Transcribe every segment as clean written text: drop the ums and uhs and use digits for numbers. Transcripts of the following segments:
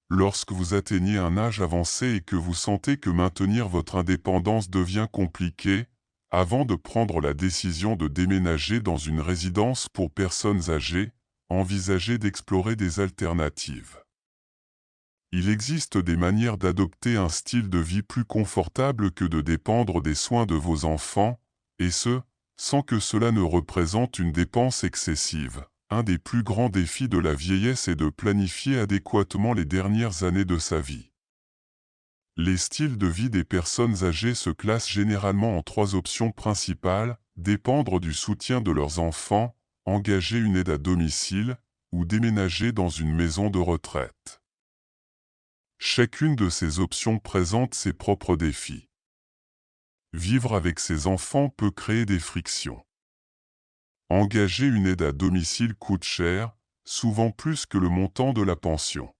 Lorsque vous atteignez un âge avancé et que vous sentez que maintenir votre indépendance devient compliqué, avant de prendre la décision de déménager dans une résidence pour personnes âgées, envisagez d'explorer des alternatives. Il existe des manières d'adopter un style de vie plus confortable que de dépendre des soins de vos enfants, et ce, sans que cela ne représente une dépense excessive. Un des plus grands défis de la vieillesse est de planifier adéquatement les dernières années de sa vie. Les styles de vie des personnes âgées se classent généralement en trois options principales: dépendre du soutien de leurs enfants, engager une aide à domicile, ou déménager dans une maison de retraite. Chacune de ces options présente ses propres défis. Vivre avec ses enfants peut créer des frictions. Engager une aide à domicile coûte cher, souvent plus que le montant de la pension.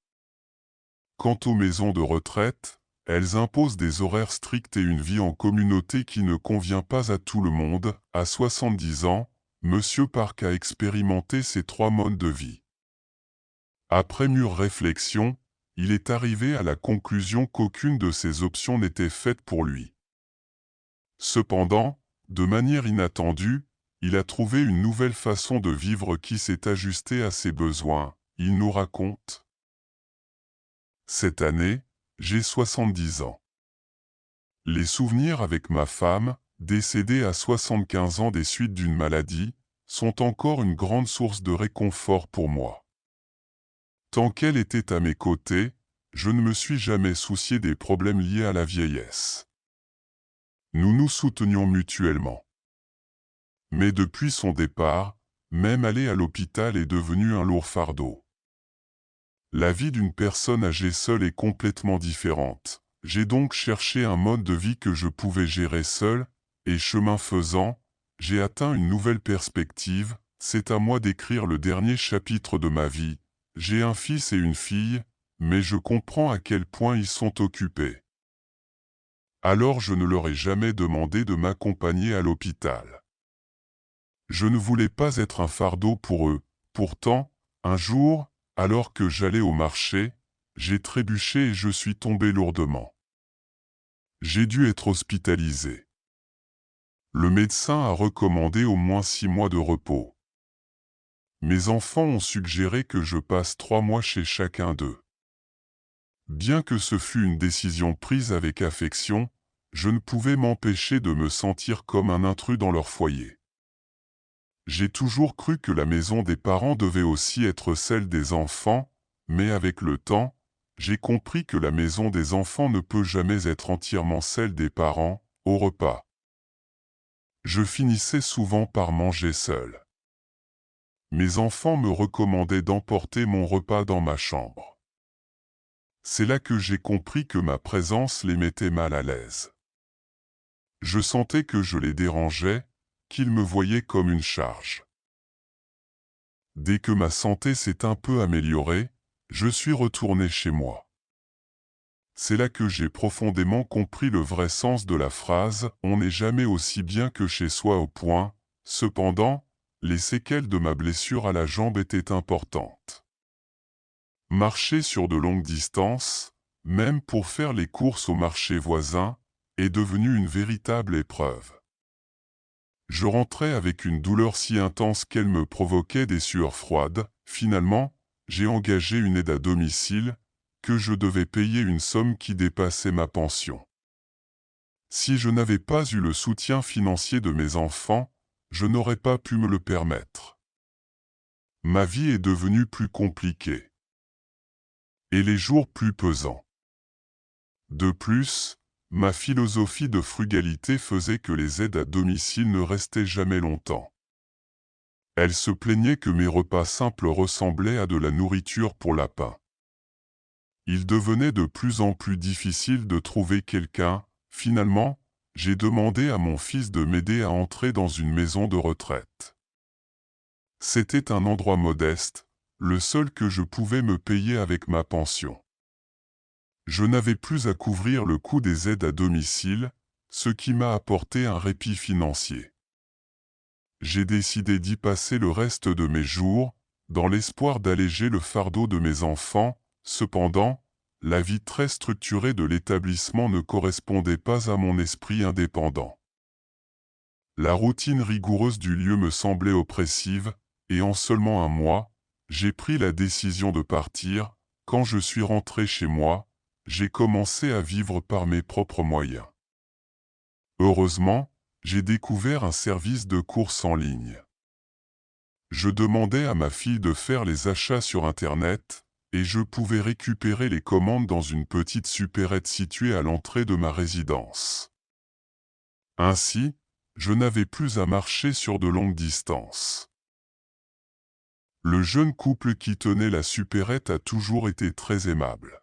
Quant aux maisons de retraite, elles imposent des horaires stricts et une vie en communauté qui ne convient pas à tout le monde. À 70 ans, Monsieur Park a expérimenté ces trois modes de vie. Après mûre réflexion, il est arrivé à la conclusion qu'aucune de ces options n'était faite pour lui. Cependant, de manière inattendue, il a trouvé une nouvelle façon de vivre qui s'est ajustée à ses besoins. Il nous raconte: cette année, j'ai 70 ans. Les souvenirs avec ma femme, décédée à 75 ans des suites d'une maladie, sont encore une grande source de réconfort pour moi. Tant qu'elle était à mes côtés, je ne me suis jamais soucié des problèmes liés à la vieillesse. Nous nous soutenions mutuellement. Mais depuis son départ, même aller à l'hôpital est devenu un lourd fardeau. La vie d'une personne âgée seule est complètement différente. J'ai donc cherché un mode de vie que je pouvais gérer seul, et chemin faisant, j'ai atteint une nouvelle perspective. C'est à moi d'écrire le dernier chapitre de ma vie. J'ai un fils et une fille, mais je comprends à quel point ils sont occupés. Alors je ne leur ai jamais demandé de m'accompagner à l'hôpital. Je ne voulais pas être un fardeau pour eux. Pourtant, un jour, alors que j'allais au marché, j'ai trébuché et je suis tombé lourdement. J'ai dû être hospitalisé. Le médecin a recommandé au moins 6 mois de repos. Mes enfants ont suggéré que je passe 3 mois chez chacun d'eux. Bien que ce fût une décision prise avec affection, je ne pouvais m'empêcher de me sentir comme un intrus dans leur foyer. J'ai toujours cru que la maison des parents devait aussi être celle des enfants, mais avec le temps, j'ai compris que la maison des enfants ne peut jamais être entièrement celle des parents. Au repas, je finissais souvent par manger seul. Mes enfants me recommandaient d'emporter mon repas dans ma chambre. C'est là que j'ai compris que ma présence les mettait mal à l'aise. Je sentais que je les dérangeais, qu'ils me voyaient comme une charge. Dès que ma santé s'est un peu améliorée, je suis retourné chez moi. C'est là que j'ai profondément compris le vrai sens de la phrase « on n'est jamais aussi bien que chez soi » au point. Cependant, les séquelles de ma blessure à la jambe étaient importantes. Marcher sur de longues distances, même pour faire les courses au marché voisin, est devenu une véritable épreuve. Je rentrais avec une douleur si intense qu'elle me provoquait des sueurs froides. Finalement, j'ai engagé une aide à domicile, que je devais payer une somme qui dépassait ma pension. Si je n'avais pas eu le soutien financier de mes enfants, je n'aurais pas pu me le permettre. Ma vie est devenue plus compliquée. Et les jours plus pesants. De plus, ma philosophie de frugalité faisait que les aides à domicile ne restaient jamais longtemps. Elle se plaignait que mes repas simples ressemblaient à de la nourriture pour lapin. Il devenait de plus en plus difficile de trouver quelqu'un. Finalement, j'ai demandé à mon fils de m'aider à entrer dans une maison de retraite. C'était un endroit modeste, le seul que je pouvais me payer avec ma pension. Je n'avais plus à couvrir le coût des aides à domicile, ce qui m'a apporté un répit financier. J'ai décidé d'y passer le reste de mes jours, dans l'espoir d'alléger le fardeau de mes enfants. Cependant, la vie très structurée de l'établissement ne correspondait pas à mon esprit indépendant. La routine rigoureuse du lieu me semblait oppressive, et en seulement un mois, j'ai pris la décision de partir. Quand je suis rentré chez moi, j'ai commencé à vivre par mes propres moyens. Heureusement, j'ai découvert un service de courses en ligne. Je demandais à ma fille de faire les achats sur Internet, et je pouvais récupérer les commandes dans une petite supérette située à l'entrée de ma résidence. Ainsi, je n'avais plus à marcher sur de longues distances. Le jeune couple qui tenait la supérette a toujours été très aimable.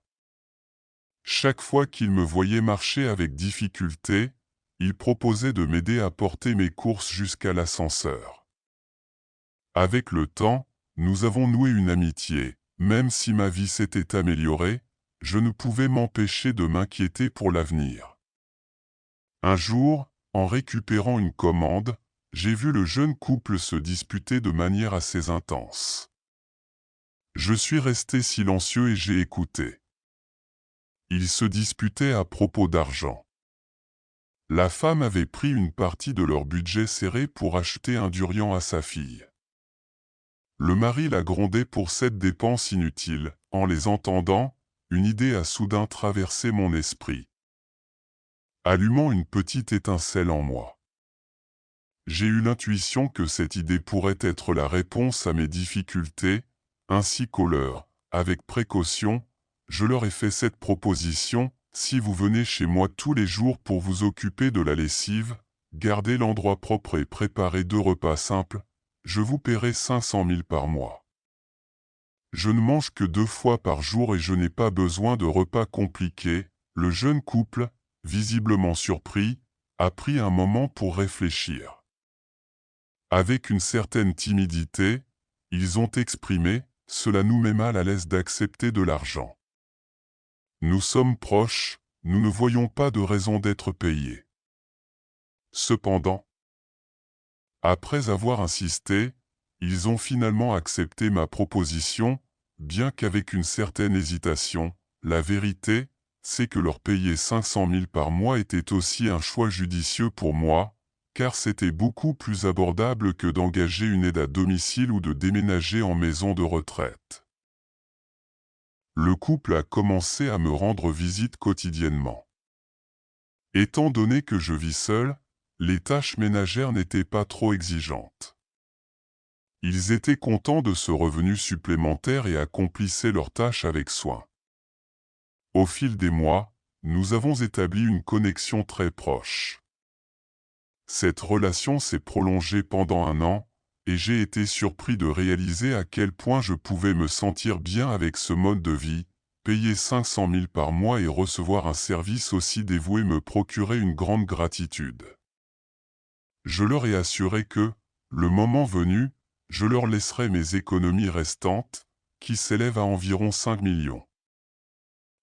Chaque fois qu'il me voyait marcher avec difficulté, il proposait de m'aider à porter mes courses jusqu'à l'ascenseur. Avec le temps, nous avons noué une amitié. Même si ma vie s'était améliorée, je ne pouvais m'empêcher de m'inquiéter pour l'avenir. Un jour, en récupérant une commande, j'ai vu le jeune couple se disputer de manière assez intense. Je suis resté silencieux et j'ai écouté. Ils se disputaient à propos d'argent. La femme avait pris une partie de leur budget serré pour acheter un durian à sa fille. Le mari la grondait pour cette dépense inutile. En les entendant, une idée a soudain traversé mon esprit, allumant une petite étincelle en moi. J'ai eu l'intuition que cette idée pourrait être la réponse à mes difficultés, ainsi qu'aux leurs. Avec précaution, je leur ai fait cette proposition: si vous venez chez moi tous les jours pour vous occuper de la lessive, garder l'endroit propre et préparer 2 repas simples, je vous paierai 500 000 par mois. Je ne mange que 2 fois par jour et je n'ai pas besoin de repas compliqués. Le jeune couple, visiblement surpris, a pris un moment pour réfléchir. Avec une certaine timidité, ils ont exprimé: cela nous met mal à l'aise d'accepter de l'argent. Nous sommes proches, nous ne voyons pas de raison d'être payés. Cependant, après avoir insisté, ils ont finalement accepté ma proposition, bien qu'avec une certaine hésitation. La vérité, c'est que leur payer 500 000 par mois était aussi un choix judicieux pour moi, car c'était beaucoup plus abordable que d'engager une aide à domicile ou de déménager en maison de retraite. Le couple a commencé à me rendre visite quotidiennement. Étant donné que je vis seul, les tâches ménagères n'étaient pas trop exigeantes. Ils étaient contents de ce revenu supplémentaire et accomplissaient leurs tâches avec soin. Au fil des mois, nous avons établi une connexion très proche. Cette relation s'est prolongée pendant 1 an, et j'ai été surpris de réaliser à quel point je pouvais me sentir bien avec ce mode de vie. Payer 500 000 par mois et recevoir un service aussi dévoué me procurait une grande gratitude. Je leur ai assuré que, le moment venu, je leur laisserai mes économies restantes, qui s'élèvent à environ 5 millions.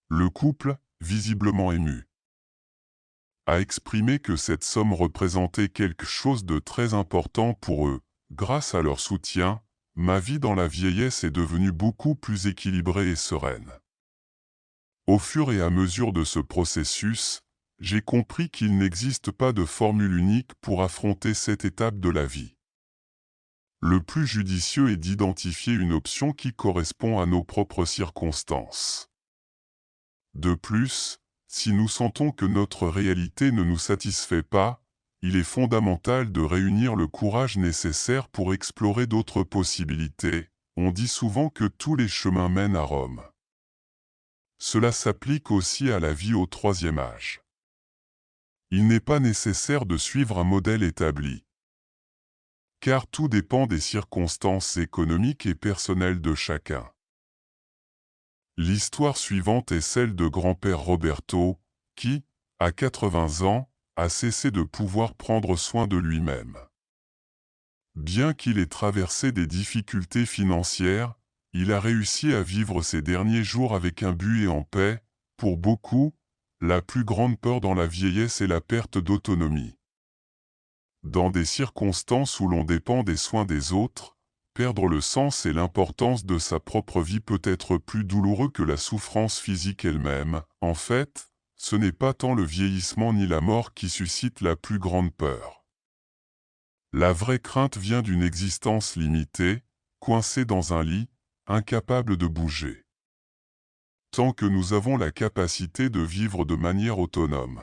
Le couple, visiblement ému, a exprimé que cette somme représentait quelque chose de très important pour eux. Grâce à leur soutien, ma vie dans la vieillesse est devenue beaucoup plus équilibrée et sereine. Au fur et à mesure de ce processus, j'ai compris qu'il n'existe pas de formule unique pour affronter cette étape de la vie. Le plus judicieux est d'identifier une option qui correspond à nos propres circonstances. De plus, si nous sentons que notre réalité ne nous satisfait pas, il est fondamental de réunir le courage nécessaire pour explorer d'autres possibilités. On dit souvent que tous les chemins mènent à Rome. Cela s'applique aussi à la vie au 3e âge. Il n'est pas nécessaire de suivre un modèle établi, car tout dépend des circonstances économiques et personnelles de chacun. L'histoire suivante est celle de grand-père Roberto, qui, à 80 ans, a cessé de pouvoir prendre soin de lui-même. Bien qu'il ait traversé des difficultés financières, il a réussi à vivre ses derniers jours avec un but et en paix. Pour beaucoup, la plus grande peur dans la vieillesse est la perte d'autonomie. Dans des circonstances où l'on dépend des soins des autres, Perdre le sens et l'importance de sa propre vie peut être plus douloureux que la souffrance physique elle-même. En fait, ce n'est pas tant le vieillissement ni la mort qui suscite la plus grande peur. La vraie crainte vient d'une existence limitée, coincée dans un lit, incapable de bouger. Tant que nous avons la capacité de vivre de manière autonome,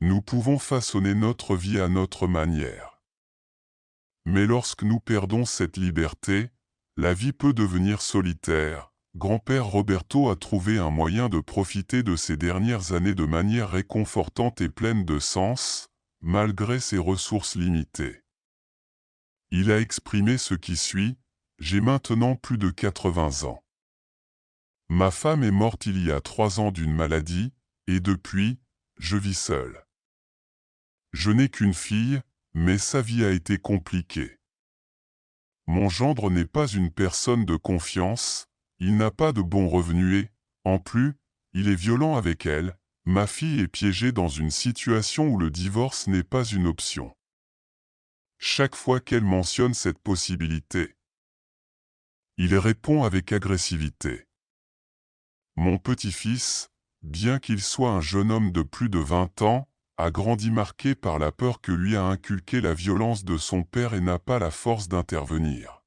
nous pouvons façonner notre vie à notre manière. Mais lorsque nous perdons cette liberté, la vie peut devenir solitaire. Grand-père Roberto a trouvé un moyen de profiter de ces dernières années de manière réconfortante et pleine de sens, malgré ses ressources limitées. Il a exprimé ce qui suit: « J'ai maintenant plus de 80 ans. Ma femme est morte il y a 3 ans d'une maladie, et depuis, je vis seul. Je n'ai qu'une fille, mais sa vie a été compliquée. Mon gendre n'est pas une personne de confiance, il n'a pas de bons revenus et, en plus, il est violent avec elle. Ma fille est piégée dans une situation où le divorce n'est pas une option. Chaque fois qu'elle mentionne cette possibilité, il répond avec agressivité. Mon petit-fils, bien qu'il soit un jeune homme de plus de 20 ans, a grandi marqué par la peur que lui a inculqué la violence de son père et n'a pas la force d'intervenir.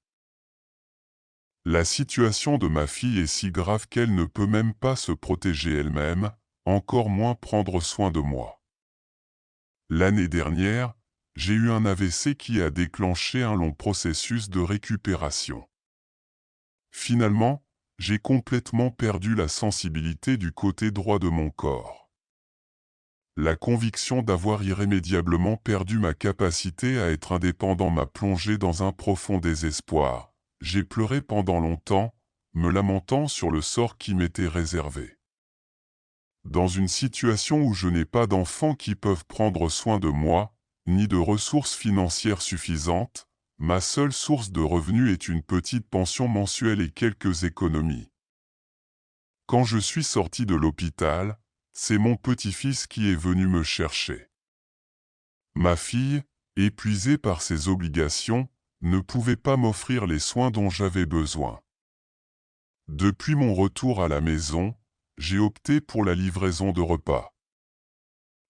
La situation de ma fille est si grave qu'elle ne peut même pas se protéger elle-même, encore moins prendre soin de moi. L'année dernière, j'ai eu un AVC qui a déclenché un long processus de récupération. Finalement, j'ai complètement perdu la sensibilité du côté droit de mon corps. La conviction d'avoir irrémédiablement perdu ma capacité à être indépendant m'a plongé dans un profond désespoir. J'ai pleuré pendant longtemps, me lamentant sur le sort qui m'était réservé. Dans une situation où je n'ai pas d'enfants qui peuvent prendre soin de moi, ni de ressources financières suffisantes, ma seule source de revenus est une petite pension mensuelle et quelques économies. Quand je suis sorti de l'hôpital, c'est mon petit-fils qui est venu me chercher. Ma fille, épuisée par ses obligations, ne pouvait pas m'offrir les soins dont j'avais besoin. Depuis mon retour à la maison, j'ai opté pour la livraison de repas.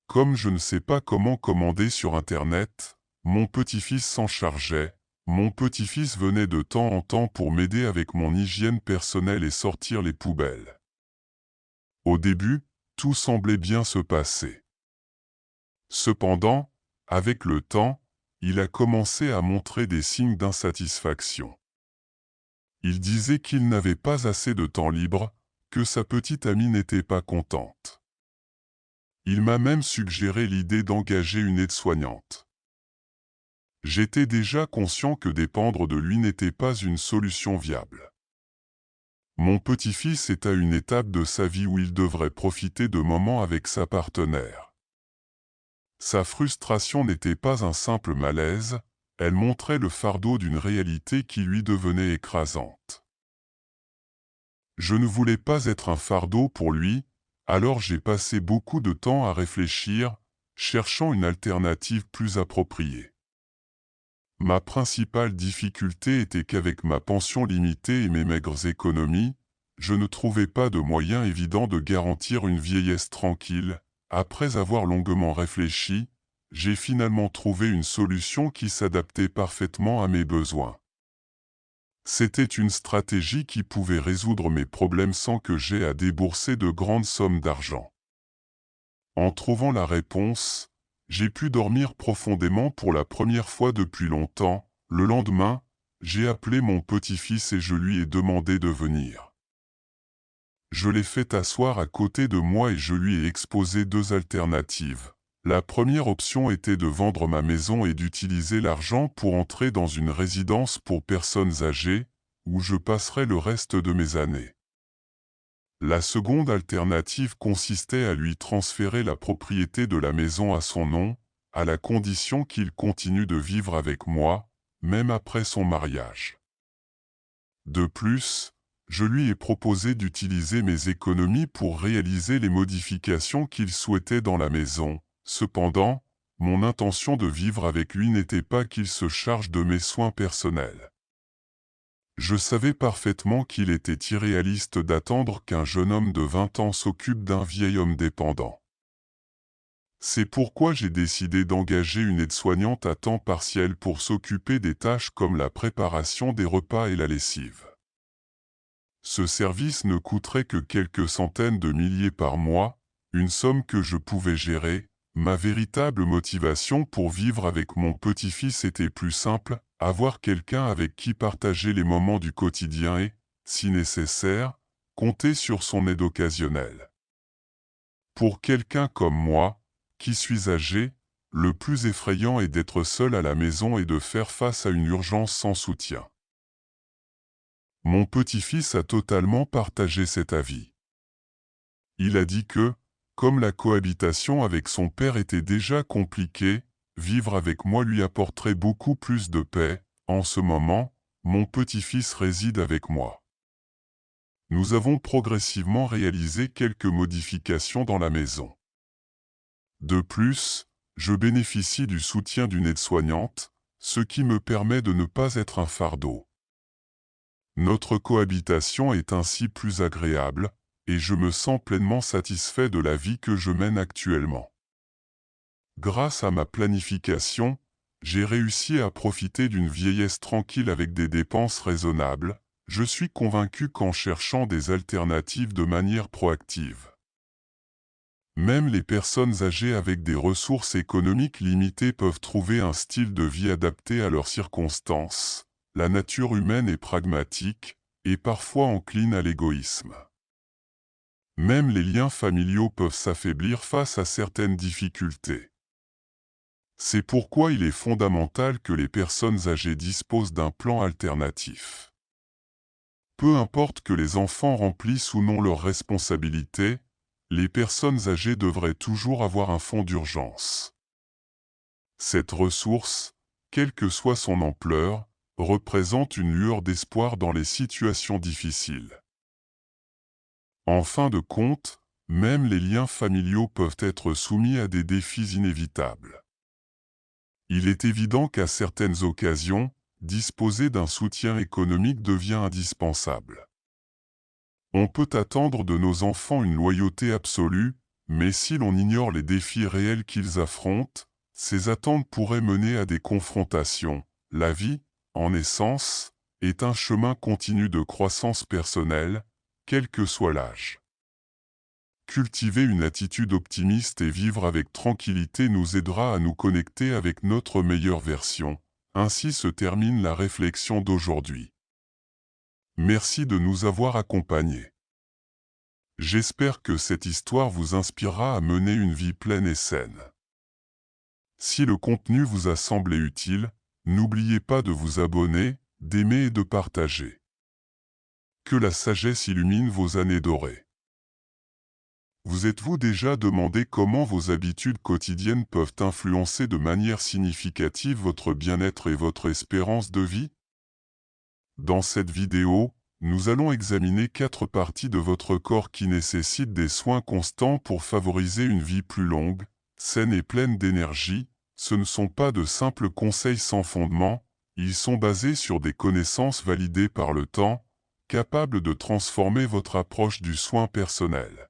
Comme je ne sais pas comment commander sur Internet, mon petit-fils s'en chargeait. Mon petit-fils venait de temps en temps pour m'aider avec mon hygiène personnelle et sortir les poubelles. Au début, tout semblait bien se passer. Cependant, avec le temps, il a commencé à montrer des signes d'insatisfaction. Il disait qu'il n'avait pas assez de temps libre, que sa petite amie n'était pas contente. Il m'a même suggéré l'idée d'engager une aide-soignante. J'étais déjà conscient que dépendre de lui n'était pas une solution viable. Mon petit-fils est à une étape de sa vie où il devrait profiter de moments avec sa partenaire. Sa frustration n'était pas un simple malaise, elle montrait le fardeau d'une réalité qui lui devenait écrasante. Je ne voulais pas être un fardeau pour lui, alors j'ai passé beaucoup de temps à réfléchir, cherchant une alternative plus appropriée. Ma principale difficulté était qu'avec ma pension limitée et mes maigres économies, je ne trouvais pas de moyen évident de garantir une vieillesse tranquille. Après avoir longuement réfléchi, j'ai finalement trouvé une solution qui s'adaptait parfaitement à mes besoins. C'était une stratégie qui pouvait résoudre mes problèmes sans que j'aie à débourser de grandes sommes d'argent. En trouvant la réponse, j'ai pu dormir profondément pour la première fois depuis longtemps. Le lendemain, j'ai appelé mon petit-fils et je lui ai demandé de venir. Je l'ai fait asseoir à côté de moi et je lui ai exposé 2 alternatives. La première option était de vendre ma maison et d'utiliser l'argent pour entrer dans une résidence pour personnes âgées, où je passerai le reste de mes années. La seconde alternative consistait à lui transférer la propriété de la maison à son nom, à la condition qu'il continue de vivre avec moi, même après son mariage. De plus, je lui ai proposé d'utiliser mes économies pour réaliser les modifications qu'il souhaitait dans la maison. Cependant, mon intention de vivre avec lui n'était pas qu'il se charge de mes soins personnels. Je savais parfaitement qu'il était irréaliste d'attendre qu'un jeune homme de 20 ans s'occupe d'un vieil homme dépendant. C'est pourquoi j'ai décidé d'engager une aide-soignante à temps partiel pour s'occuper des tâches comme la préparation des repas et la lessive. Ce service ne coûterait que quelques centaines de milliers par mois, une somme que je pouvais gérer. Ma véritable motivation pour vivre avec mon petit-fils était plus simple, avoir quelqu'un avec qui partager les moments du quotidien et, si nécessaire, compter sur son aide occasionnelle. Pour quelqu'un comme moi, qui suis âgé, le plus effrayant est d'être seul à la maison et de faire face à une urgence sans soutien. Mon petit-fils a totalement partagé cet avis. Il a dit que, comme la cohabitation avec son père était déjà compliquée, vivre avec moi lui apporterait beaucoup plus de paix. En ce moment, mon petit-fils réside avec moi. Nous avons progressivement réalisé quelques modifications dans la maison. De plus, je bénéficie du soutien d'une aide-soignante, ce qui me permet de ne pas être un fardeau. Notre cohabitation est ainsi plus agréable, et je me sens pleinement satisfait de la vie que je mène actuellement. Grâce à ma planification, j'ai réussi à profiter d'une vieillesse tranquille avec des dépenses raisonnables. Je suis convaincu qu'en cherchant des alternatives de manière proactive, même les personnes âgées avec des ressources économiques limitées peuvent trouver un style de vie adapté à leurs circonstances. La nature humaine est pragmatique, et parfois encline à l'égoïsme. Même les liens familiaux peuvent s'affaiblir face à certaines difficultés. C'est pourquoi il est fondamental que les personnes âgées disposent d'un plan alternatif. Peu importe que les enfants remplissent ou non leurs responsabilités, les personnes âgées devraient toujours avoir un fonds d'urgence. Cette ressource, quelle que soit son ampleur, représente une lueur d'espoir dans les situations difficiles. En fin de compte, même les liens familiaux peuvent être soumis à des défis inévitables. Il est évident qu'à certaines occasions, disposer d'un soutien économique devient indispensable. On peut attendre de nos enfants une loyauté absolue, mais si l'on ignore les défis réels qu'ils affrontent, ces attentes pourraient mener à des confrontations. La vie, en essence, est un chemin continu de croissance personnelle, quel que soit l'âge. Cultiver une attitude optimiste et vivre avec tranquillité nous aidera à nous connecter avec notre meilleure version. Ainsi se termine la réflexion d'aujourd'hui. Merci de nous avoir accompagnés. J'espère que cette histoire vous inspirera à mener une vie pleine et saine. Si le contenu vous a semblé utile, n'oubliez pas de vous abonner, d'aimer et de partager. Que la sagesse illumine vos années dorées. Vous êtes-vous déjà demandé comment vos habitudes quotidiennes peuvent influencer de manière significative votre bien-être et votre espérance de vie? Dans cette vidéo, nous allons examiner 4 parties de votre corps qui nécessitent des soins constants pour favoriser une vie plus longue, saine et pleine d'énergie. Ce ne sont pas de simples conseils sans fondement, ils sont basés sur des connaissances validées par le temps, capables de transformer votre approche du soin personnel.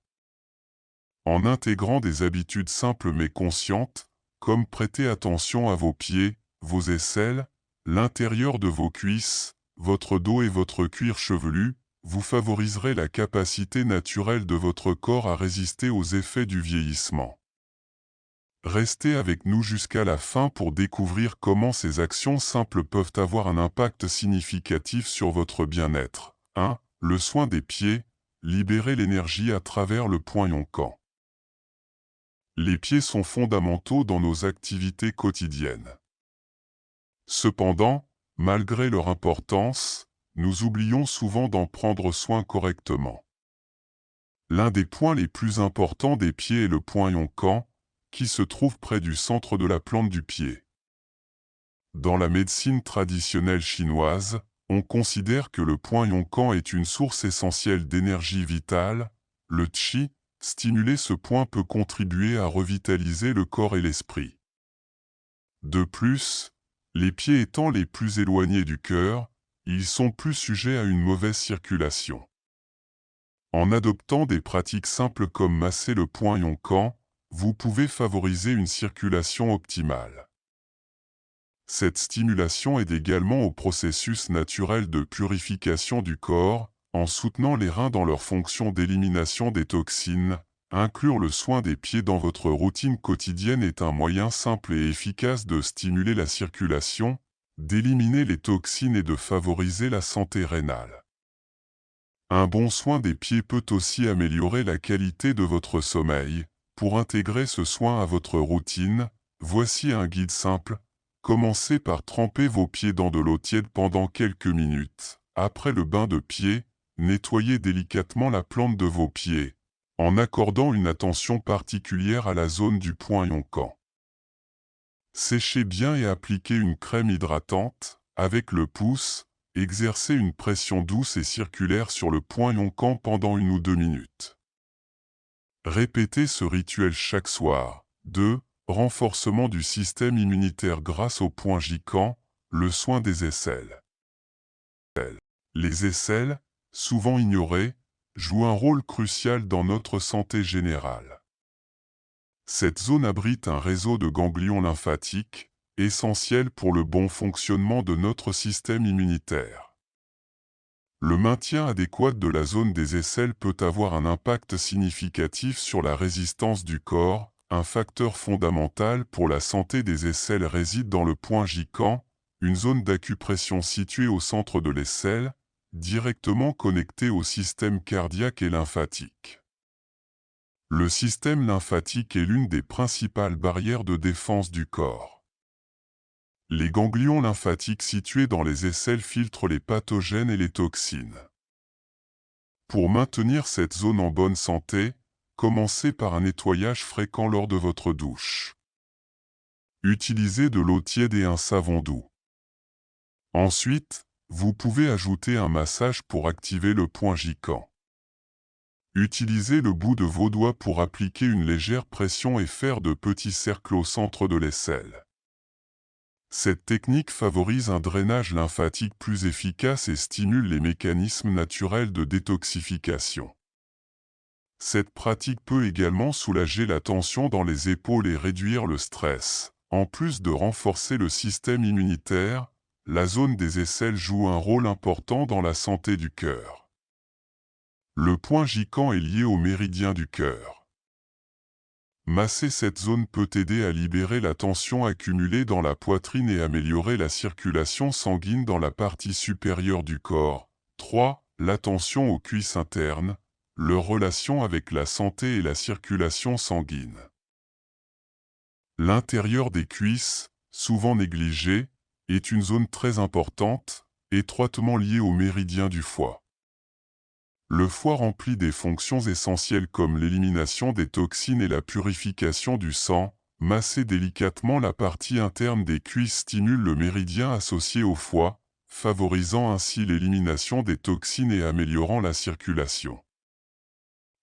En intégrant des habitudes simples mais conscientes, comme prêter attention à vos pieds, vos aisselles, l'intérieur de vos cuisses, votre dos et votre cuir chevelu, vous favoriserez la capacité naturelle de votre corps à résister aux effets du vieillissement. Restez avec nous jusqu'à la fin pour découvrir comment ces actions simples peuvent avoir un impact significatif sur votre bien-être. 1. Le soin des pieds, libérer l'énergie à travers le point Yonkan. Les pieds sont fondamentaux dans nos activités quotidiennes. Cependant, malgré leur importance, nous oublions souvent d'en prendre soin correctement. L'un des points les plus importants des pieds est le point Yonkan, qui se trouve près du centre de la plante du pied. Dans la médecine traditionnelle chinoise, on considère que le point Yonkan est une source essentielle d'énergie vitale, le qi. Stimuler ce point peut contribuer à revitaliser le corps et l'esprit. De plus, les pieds étant les plus éloignés du cœur, ils sont plus sujets à une mauvaise circulation. En adoptant des pratiques simples comme masser le poing yonkan, vous pouvez favoriser une circulation optimale. Cette stimulation aide également au processus naturel de purification du corps, en soutenant les reins dans leur fonction d'élimination des toxines. Inclure le soin des pieds dans votre routine quotidienne est un moyen simple et efficace de stimuler la circulation, d'éliminer les toxines et de favoriser la santé rénale. Un bon soin des pieds peut aussi améliorer la qualité de votre sommeil. Pour intégrer ce soin à votre routine, voici un guide simple. Commencez par tremper vos pieds dans de l'eau tiède pendant quelques minutes. Après le bain de pieds, nettoyez délicatement la plante de vos pieds, en accordant une attention particulière à la zone du poing yonkan. Séchez bien et appliquez une crème hydratante. Avec le pouce, exercez une pression douce et circulaire sur le poing yonkan pendant 1 ou 2 minutes. Répétez ce rituel chaque soir. 2. Renforcement du système immunitaire grâce au poing jikan, le soin des aisselles. Les aisselles, souvent ignorées, jouent un rôle crucial dans notre santé générale. Cette zone abrite un réseau de ganglions lymphatiques, essentiel pour le bon fonctionnement de notre système immunitaire. Le maintien adéquat de la zone des aisselles peut avoir un impact significatif sur la résistance du corps. Un facteur fondamental pour la santé des aisselles réside dans le poing jikan, une zone d'acupression située au centre de l'aisselle, directement connectée au système cardiaque et lymphatique. Le système lymphatique est l'une des principales barrières de défense du corps. Les ganglions lymphatiques situés dans les aisselles filtrent les pathogènes et les toxines. Pour maintenir cette zone en bonne santé, commencez par un nettoyage fréquent lors de votre douche. Utilisez de l'eau tiède et un savon doux. Ensuite, vous pouvez ajouter un massage pour activer le poing jikan. Utilisez le bout de vos doigts pour appliquer une légère pression et faire de petits cercles au centre de l'aisselle. Cette technique favorise un drainage lymphatique plus efficace et stimule les mécanismes naturels de détoxification. Cette pratique peut également soulager la tension dans les épaules et réduire le stress. En plus de renforcer le système immunitaire, la zone des aisselles joue un rôle important dans la santé du cœur. Le poing jikan est lié au méridien du cœur. Masser cette zone peut aider à libérer la tension accumulée dans la poitrine et améliorer la circulation sanguine dans la partie supérieure du corps. 3. L'attention aux cuisses internes. Leur relation avec la santé et la circulation sanguine. L'intérieur des cuisses, souvent négligé, est une zone très importante, étroitement liée au méridien du foie. Le foie remplit des fonctions essentielles comme l'élimination des toxines et la purification du sang. Masser délicatement la partie interne des cuisses stimule le méridien associé au foie, favorisant ainsi l'élimination des toxines et améliorant la circulation.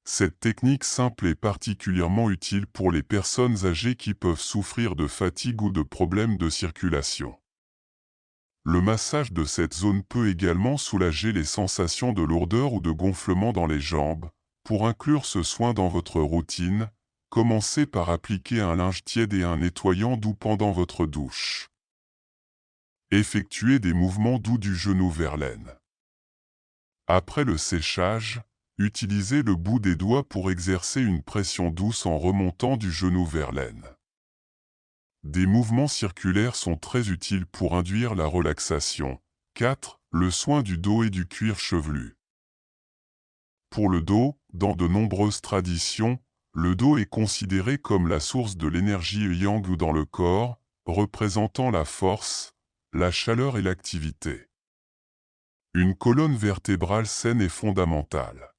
Cette technique simple est particulièrement utile pour les personnes âgées qui peuvent souffrir de fatigue ou de problèmes de circulation. Le massage de cette zone peut également soulager les sensations de lourdeur ou de gonflement dans les jambes. Pour inclure ce soin dans votre routine, commencez par appliquer un linge tiède et un nettoyant doux pendant votre douche. Effectuez des mouvements doux du genou vers l'aine. Après le séchage, utilisez le bout des doigts pour exercer une pression douce en remontant du genou vers l'aine. Des mouvements circulaires sont très utiles pour induire la relaxation. 4. Le soin du dos et du cuir chevelu. Pour le dos, dans de nombreuses traditions, le dos est considéré comme la source de l'énergie yang dans le corps, représentant la force, la chaleur et l'activité. Une colonne vertébrale saine est fondamentale.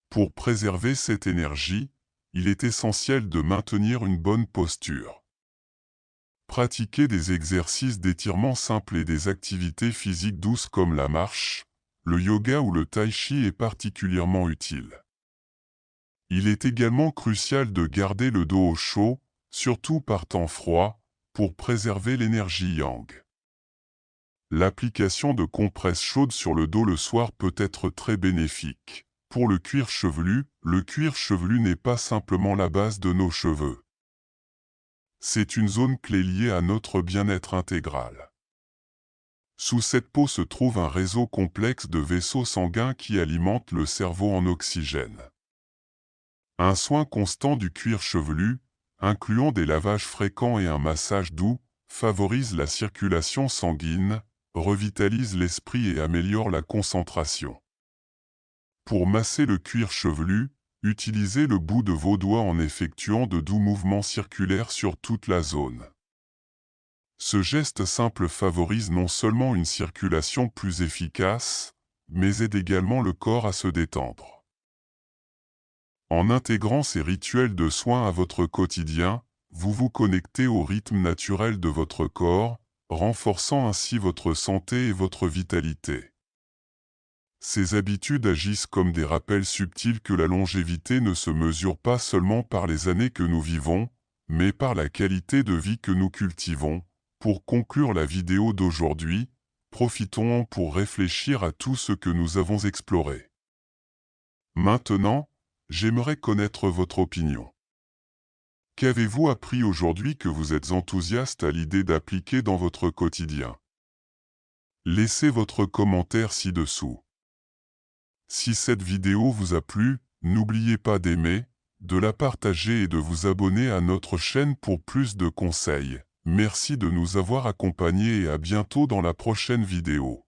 Pour préserver cette énergie, il est essentiel de maintenir une bonne posture. Pratiquer des exercices d'étirement simples et des activités physiques douces comme la marche, le yoga ou le tai chi est particulièrement utile. Il est également crucial de garder le dos au chaud, surtout par temps froid, pour préserver l'énergie yang. L'application de compresses chaudes sur le dos le soir peut être très bénéfique. Pour le cuir chevelu n'est pas simplement la base de nos cheveux. C'est une zone clé liée à notre bien-être intégral. Sous cette peau se trouve un réseau complexe de vaisseaux sanguins qui alimentent le cerveau en oxygène. Un soin constant du cuir chevelu, incluant des lavages fréquents et un massage doux, favorise la circulation sanguine, revitalise l'esprit et améliore la concentration. Pour masser le cuir chevelu, utilisez le bout de vos doigts en effectuant de doux mouvements circulaires sur toute la zone. Ce geste simple favorise non seulement une circulation plus efficace, mais aide également le corps à se détendre. En intégrant ces rituels de soins à votre quotidien, vous vous connectez au rythme naturel de votre corps, renforçant ainsi votre santé et votre vitalité. Ces habitudes agissent comme des rappels subtils que la longévité ne se mesure pas seulement par les années que nous vivons, mais par la qualité de vie que nous cultivons. Pour conclure la vidéo d'aujourd'hui, profitons-en pour réfléchir à tout ce que nous avons exploré. Maintenant, j'aimerais connaître votre opinion. Qu'avez-vous appris aujourd'hui que vous êtes enthousiaste à l'idée d'appliquer dans votre quotidien? Laissez votre commentaire ci-dessous. Si cette vidéo vous a plu, n'oubliez pas d'aimer, de la partager et de vous abonner à notre chaîne pour plus de conseils. Merci de nous avoir accompagnés et à bientôt dans la prochaine vidéo.